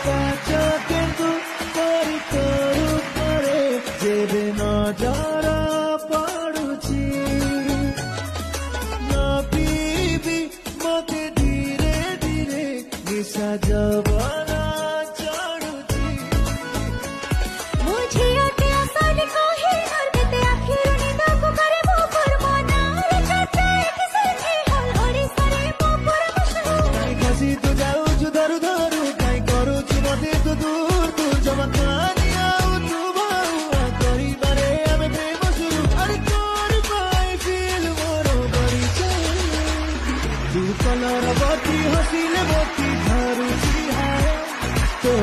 काच किंतु परी तोर उपरे जेबे नजर पड़ुची ना पीबी मते धीरे धीरे निशा जवाना चढ़ुची मुझे अटे आसान कहे और देते आखिर निंदा को करे वो फरमाना रे छाते किसे थे हल ओरी सारे वो परमशु काई खसी तू जाऊ जुदारू दारू काई करू ची मते तू दूर दूर जमा कहानी आऊ तू भाऊ करी बारे हमें प्रेम शुरू अरे तोर पाई फील मोरो बड़ी तू कलर बती हसीले बती धारू ची है तो